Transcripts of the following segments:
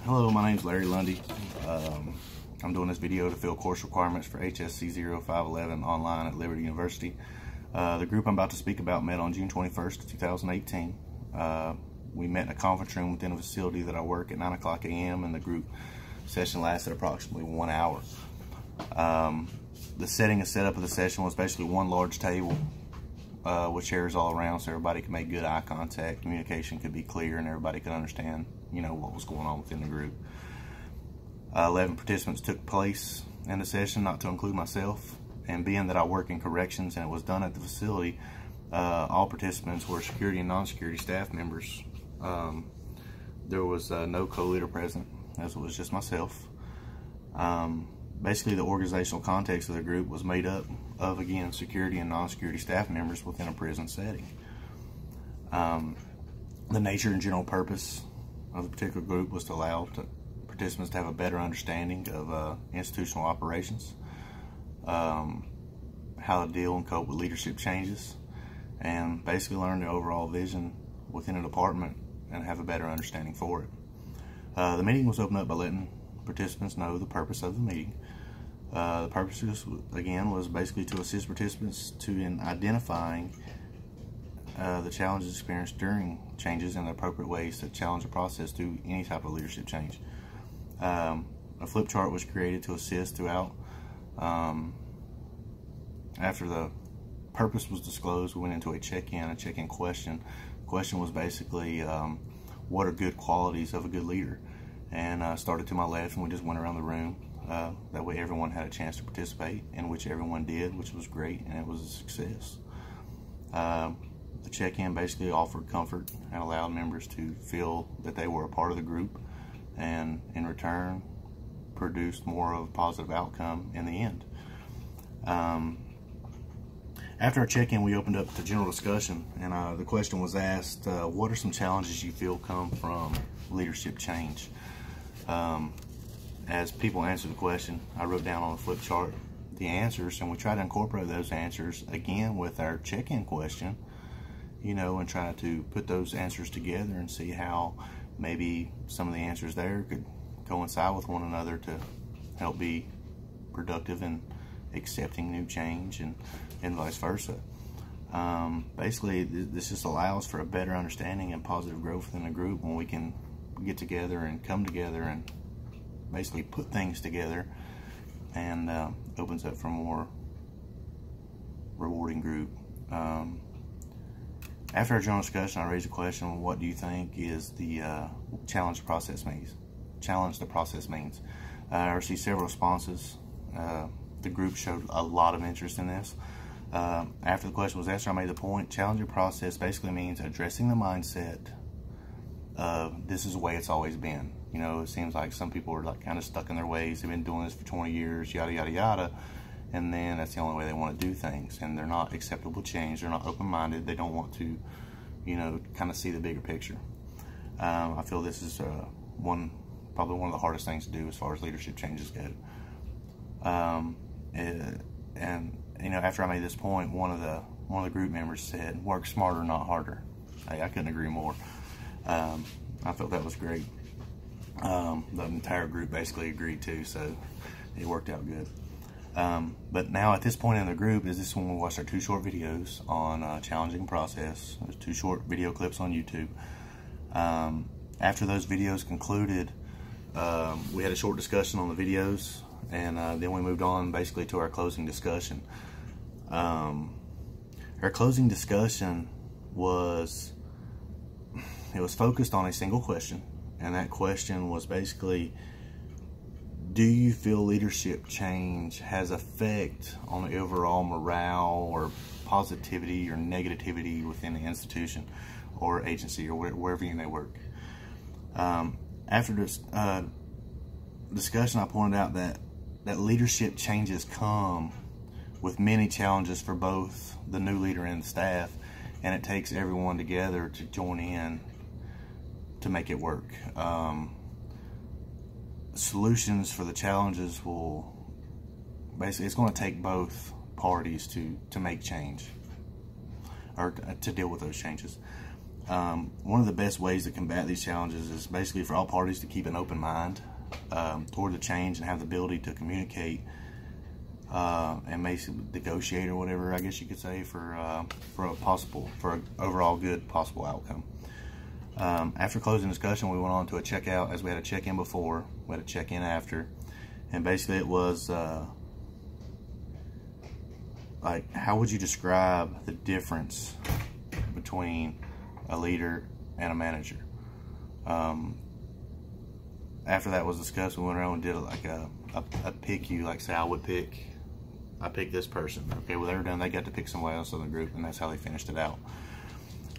Hello, my name is Larry Lundy. I'm doing this video to fill course requirements for Hsco-511 online at Liberty University. The group I'm about to speak about met on June 21st, 2018. We met in a conference room within a facility that I work at 9 o'clock a.m. and the group session lasted approximately 1 hour. The setting and setup of the session was basically one large table with chairs all around so everybody could make good eye contact, communication could be clear, and everybody could understand, what was going on within the group. 11 participants took place in the session, not to include myself, and being that I work in corrections and it was done at the facility, all participants were security and non-security staff members. There was no co-leader present, as it was just myself. Basically, the organizational context of the group was made up of, again, security and non-security staff members within a prison setting. The nature and general purpose of the particular group was to allow participants to have a better understanding of institutional operations, how to deal and cope with leadership changes, and basically learn the overall vision within a department and have a better understanding for it. The meeting was opened up by letting participants know the purpose of the meeting. The purpose, again, was basically to assist participants in identifying the challenges experienced during changes and the appropriate ways to challenge the process through any type of leadership change. A flip chart was created to assist throughout. After the purpose was disclosed, we went into a check-in question. The question was basically, what are good qualities of a good leader? And I started to my left and we just went around the room. That way everyone had a chance to participate, in which everyone did, which was great, and it was a success. The check-in basically offered comfort and allowed members to feel that they were a part of the group, and in return produced more of a positive outcome in the end. After our check-in, we opened up to general discussion, and the question was asked, what are some challenges you feel come from leadership change? As people answered the question, I wrote down on a flip chart the answers, and we tried to incorporate those answers again with our check-in question, and try to put those answers together and see how maybe some of the answers there could coincide with one another to help be productive in accepting new change and vice versa. Basically, this just allows for a better understanding and positive growth within the group when we can get together and come together and basically put things together, and opens up for a more rewarding group. After our general discussion, I raised a question: what do you think is the challenge the process means? I received several responses. The group showed a lot of interest in this. After the question was answered, I made the point: challenge the process basically means addressing the mindset of this is the way it's always been. It seems like some people are kind of stuck in their ways. They've been doing this for 20 years, yada, yada, yada. And then that's the only way they want to do things. And they're not acceptable to change. They're not open-minded. They don't want to, kind of see the bigger picture. I feel this is probably one of the hardest things to do as far as leadership changes go. After I made this point, one of the group members said, "Work smarter, not harder." Hey, I couldn't agree more. I felt that was great. The entire group basically agreed too, so it worked out good. But now at this point in the group is this when we watched our 2 short videos on challenging process. There's 2 short video clips on YouTube. After those videos concluded, we had a short discussion on the videos, and then we moved on basically to our closing discussion. Our closing discussion was focused on a single question, and that question was basically, do you feel leadership change has effect on the overall morale or positivity or negativity within the institution or agency or wherever you may work? After this discussion, I pointed out that leadership changes come with many challenges for both the new leader and the staff, and it takes everyone together to join in to make it work. Solutions for the challenges will basically, it's going to take both parties to make change or to deal with those changes. One of the best ways to combat these challenges is basically for all parties to keep an open mind toward the change and have the ability to communicate and basically negotiate or whatever, I guess you could say, for an overall good possible outcome. After closing discussion, we went on to a checkout, as we had a check-in before, we had a check-in after, and basically it was like, how would you describe the difference between a leader and a manager? After that was discussed, we went around and did like a pick you, like say I picked this person. Okay, well, they were done, they got to pick somebody else in the group, and that's how they finished it out.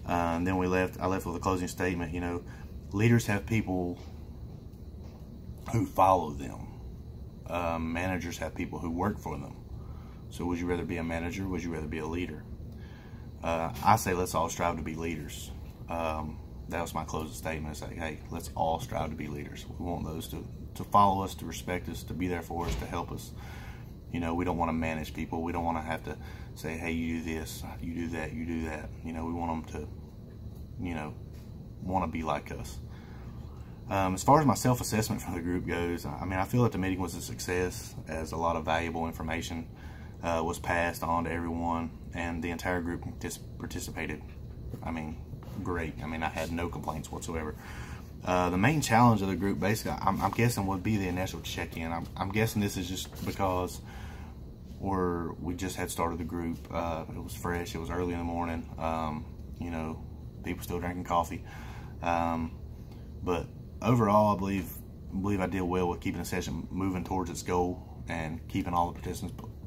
And then I left with a closing statement. You know, leaders have people who follow them. Managers have people who work for them. So would you rather be a manager, or would you rather be a leader? I say let's all strive to be leaders. That was my closing statement. It's like, hey, let's all strive to be leaders. We want those to follow us, to respect us, to be there for us, to help us. You know, we don't want to manage people. We don't want to have to say, hey, you do this, you do that, you do that. You know, we want them to, you know, want to be like us. As far as my self-assessment for the group goes, I mean, I feel that the meeting was a success, as a lot of valuable information was passed on to everyone, and the entire group participated. I mean, great. I mean, I had no complaints whatsoever. The main challenge of the group, basically, I'm guessing, would be the initial check-in. I'm guessing this is just because we just had started the group. It was fresh. It was early in the morning. You know, people still drinking coffee. But overall, I believe I did well with keeping the session moving towards its goal and keeping all the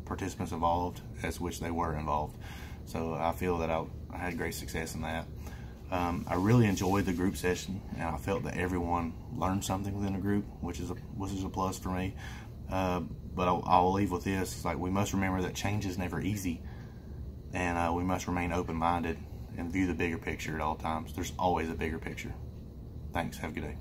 participants involved, as which they were involved. So I feel that I had great success in that. I really enjoyed the group session, and I felt that everyone learned something within the group, which is a plus for me. But I'll leave with this: it's like, we must remember that change is never easy, and we must remain open-minded and view the bigger picture at all times. There's always a bigger picture. Thanks. Have a good day.